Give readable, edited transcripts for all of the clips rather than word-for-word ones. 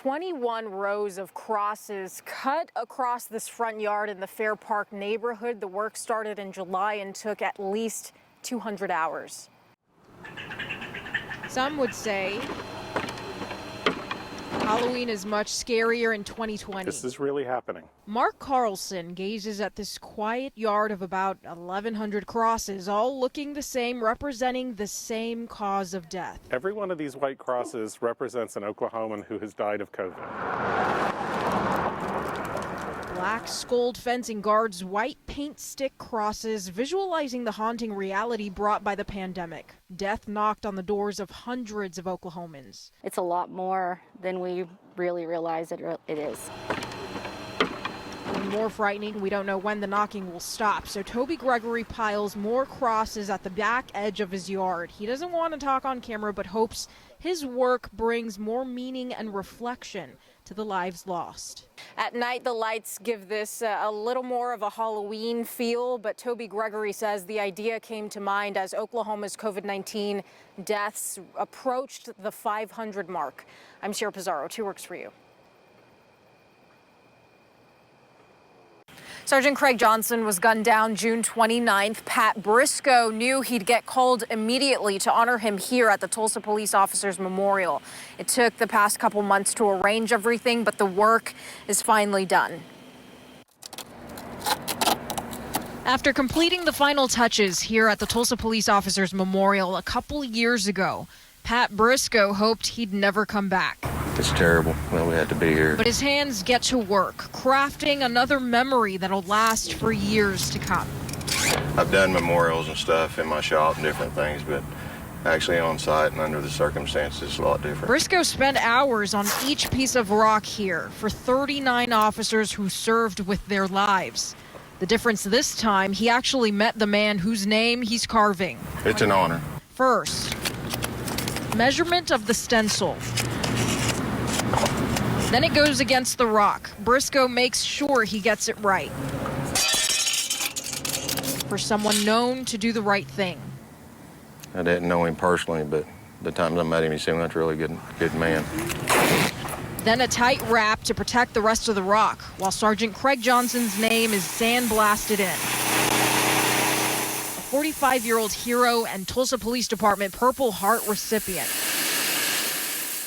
21 rows of crosses cut across this front yard in the Fair Park neighborhood. The work started in July and took at least 200 hours. Some would say Halloween is much scarier in 2020. This is really happening. Mark Carlson gazes at this quiet yard of about 1,100 crosses, all looking the same, representing the same cause of death. Every one of these white crosses represents an Oklahoman who has died of COVID. Black skulled fencing guards white paint stick crosses, visualizing the haunting reality brought by the pandemic. Death knocked on the doors of hundreds of Oklahomans. It's a lot more than we really realize it is. And more frightening, we don't know when the knocking will stop, so Toby Gregory piles more crosses at the back edge of his yard. He doesn't want to talk on camera, but hopes his work brings more meaning and reflection to the lives lost. At night, the lights give this a little more of a Halloween feel, but Toby Gregory says the idea came to mind as Oklahoma's COVID-19 deaths approached the 500 mark. I'm Sierra Pizarro, 2 Works for You. Sergeant Craig Johnson was gunned down June 29th. Pat Briscoe knew he'd get called immediately to honor him here at the Tulsa Police Officers Memorial. It took the past couple months to arrange everything, but the work is finally done. After completing the final touches here at the Tulsa Police Officers Memorial a couple years ago, Pat Briscoe hoped he'd never come back. It's terrible that we had to be here. But his hands get to work, crafting another memory that'll last for years to come. I've done memorials and stuff in my shop and different things, but actually on site and under the circumstances, it's a lot different. Briscoe spent hours on each piece of rock here for 39 officers who served with their lives. The difference this time, he actually met the man whose name he's carving. It's an honor. First, measurement of the stencil. Then it goes against the rock. Briscoe makes sure he gets it right. For someone known to do the right thing. I didn't know him personally, but the times I met him, he seemed like a really good man. Then a tight wrap to protect the rest of the rock, while Sergeant Craig Johnson's name is sandblasted in. A 45-year-old hero and Tulsa Police Department Purple Heart recipient.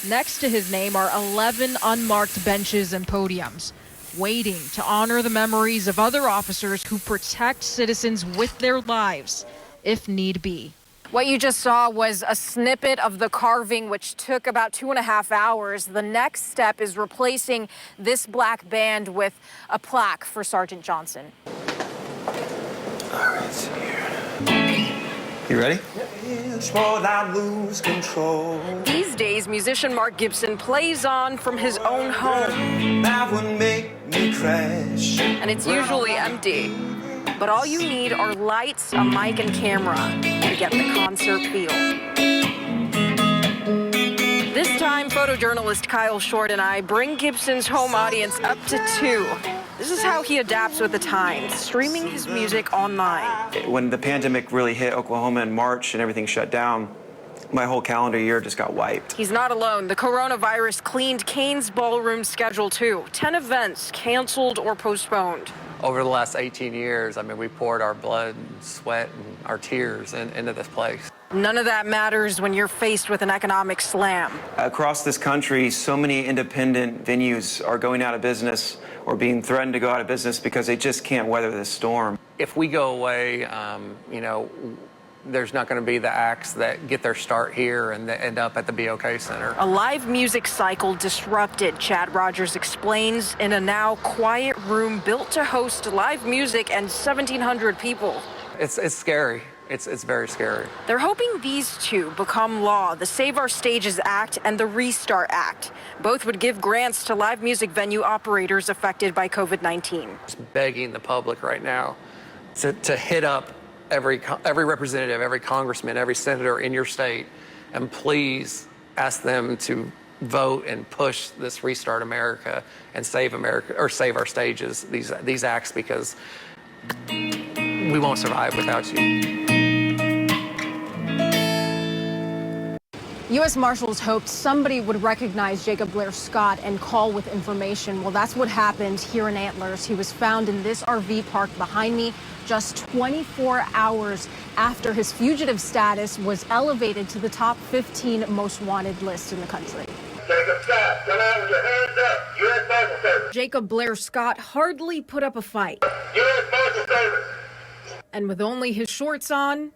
Next to his name are 11 unmarked benches and podiums, waiting to honor the memories of other officers who protect citizens with their lives, if need be. What you just saw was a snippet of the carving, which took about 2.5 hours. The next step is replacing this black band with a plaque for Sergeant Johnson. All right, see here. You ready? I lose control. These days, musician Mark Gibson plays on from his own home. That would make me crash. And it's usually empty. But all you need are lights, a mic, and camera to get the concert feel. This time, photojournalist Kyle Short and I bring Gibson's home audience up to 2. This is how he adapts with the times, streaming his music online. When the pandemic really hit Oklahoma in March and everything shut down, my whole calendar year just got wiped. He's not alone. The coronavirus cleaned Kane's ballroom schedule too. 10 events canceled or postponed. Over the last 18 years, I mean, we poured our blood and sweat and our tears into this place. None of that matters when you're faced with an economic slam. Across this country, so many independent venues are going out of business or being threatened to go out of business because they just can't weather this storm. If we go away, you know, there's not going to be the acts that get their start here and that end up at the BOK Center. A live music cycle disrupted, Chad Rogers explains, in a now quiet room built to host live music and 1,700 people. It's scary. It's very scary. They're hoping these two become law, the Save Our Stages Act and the Restart Act. Both would give grants to live music venue operators affected by COVID-19. Just begging the public right now to hit up every representative, every congressman, every senator in your state, and please ask them to vote and push this Restart America and Save America, or Save Our Stages, these acts, because we won't survive without you. U.S. Marshals hoped somebody would recognize Jacob Blair Scott and call with information. Well, that's what happened here in Antlers. He was found in this RV park behind me just 24 hours after his fugitive status was elevated to the top 15 most wanted list in the country. Jacob Scott, come out with your hands up. U.S. Marshal Service. Jacob Blair Scott hardly put up a fight. U.S. Marshal Service. And with only his shorts on,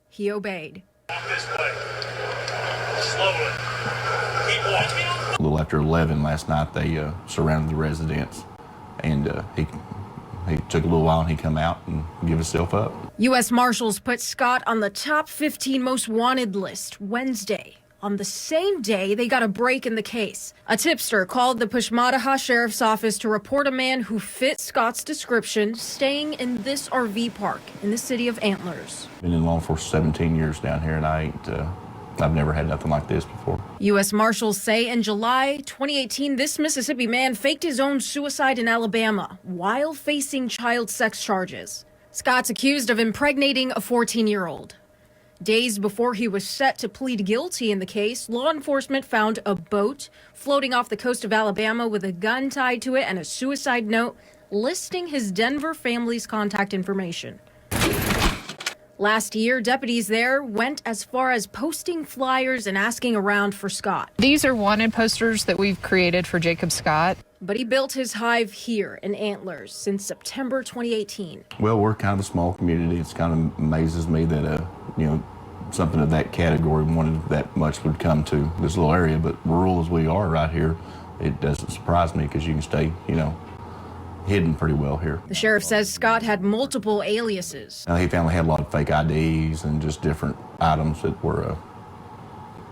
he obeyed. This way. Slowly. Keep walking. A little after 11 last night, they surrounded the residence, and he took a little while, and he come out and give himself up. U.S. Marshals put Scott on the top 15 most wanted list Wednesday. On the same day, they got a break in the case. A tipster called the Pushmataha Sheriff's Office to report a man who fit Scott's description staying in this RV park in the city of Antlers. Been in law enforcement 17 years down here, and I've never had nothing like this before. U.S. Marshals say in July 2018, this Mississippi man faked his own suicide in Alabama while facing child sex charges. Scott's accused of impregnating a 14-year-old. Days before he was set to plead guilty in the case, law enforcement found a boat floating off the coast of Alabama with a gun tied to it and a suicide note listing his Denver family's contact information. Last year, deputies there went as far as posting flyers and asking around for Scott. These are wanted posters that we've created for Jacob Scott. But he built his hive here in Antlers since September 2018. Well, we're kind of a small community. It's kind of amazes me that, something of that category wanted that much would come to this little area. But rural as we are right here, it doesn't surprise me because you can stay, hidden pretty well here. The sheriff says Scott had multiple aliases. He found he had a lot of fake IDs and just different items that were,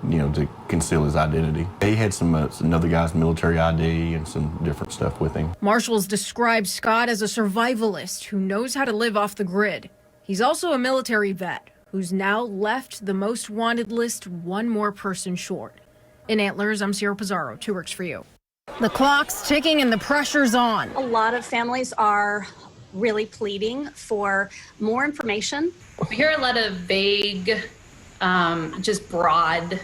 to conceal his identity. He had some another guy's military ID and some different stuff with him. Marshals describe Scott as a survivalist who knows how to live off the grid. He's also a military vet who's now left the most wanted list one more person short. In Antlers, I'm Sierra Pizarro, 2 Works for You. The clock's ticking and the pressure's on. A lot of families are really pleading for more information. We hear a lot of vague, just broad,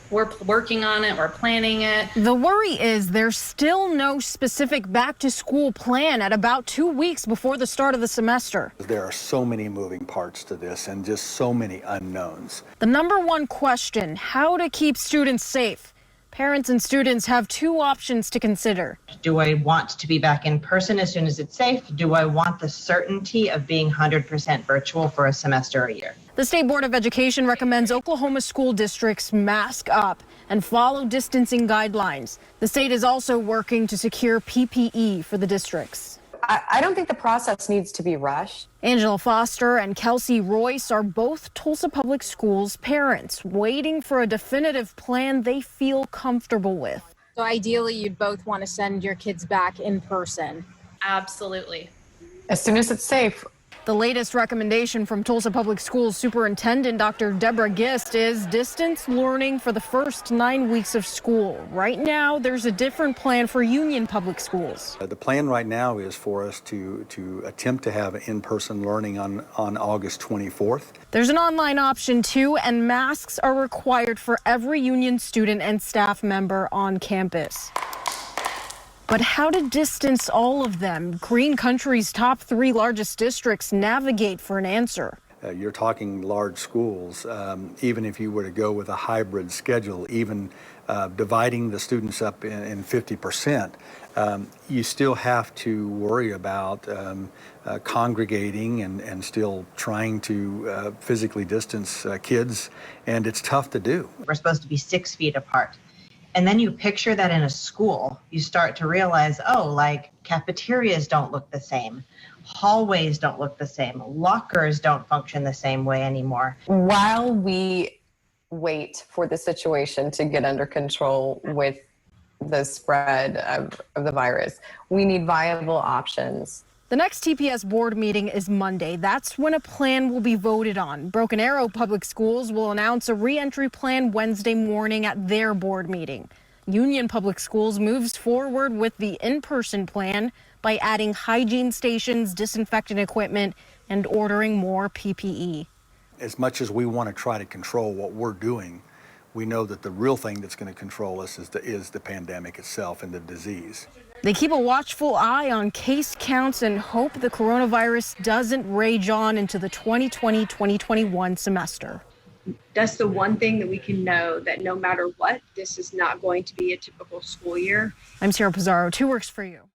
we're working on it, we're planning it. The worry is there's still no specific back-to-school plan at about 2 weeks before the start of the semester. There are so many moving parts to this and just so many unknowns. The number one question, how to keep students safe. Parents and students have 2 options to consider. Do I want to be back in person as soon as it's safe? Do I want the certainty of being 100% virtual for a semester or a year? The State Board of Education recommends Oklahoma school districts mask up and follow distancing guidelines. The state is also working to secure PPE for the districts. I don't think the process needs to be rushed. Angela Foster and Kelsey Royce are both Tulsa Public Schools parents, waiting for a definitive plan they feel comfortable with. So ideally, you'd both want to send your kids back in person. Absolutely. As soon as it's safe. The latest recommendation from Tulsa Public Schools Superintendent Dr. Deborah Gist is distance learning for the first 9 weeks of school. Right now, there's a different plan for Union Public Schools. The plan right now is for us to attempt to have in-person learning on August 24th. There's an online option too, and masks are required for every Union student and staff member on campus. But how to distance all of them? Green Country's top 3 largest districts navigate for an answer. You're talking large schools. Even if you were to go with a hybrid schedule, even dividing the students up in 50%, you still have to worry about congregating and still trying to physically distance kids, and it's tough to do. We're supposed to be 6 feet apart. And then you picture that in a school, you start to realize, cafeterias don't look the same. Hallways don't look the same. Lockers don't function the same way anymore. While we wait for the situation to get under control with the spread of the virus, we need viable options. The next TPS board meeting is Monday. That's when a plan will be voted on. Broken Arrow Public Schools will announce a re-entry plan Wednesday morning at their board meeting. Union Public Schools moves forward with the in-person plan by adding hygiene stations, disinfectant equipment, and ordering more PPE. As much as we want to try to control what we're doing, we know that the real thing that's going to control us is the pandemic itself and the disease. They keep a watchful eye on case counts and hope the coronavirus doesn't rage on into the 2020-2021 semester. That's the one thing that we can know, that no matter what, this is not going to be a typical school year. I'm Sarah Pizarro, 2 Works for You.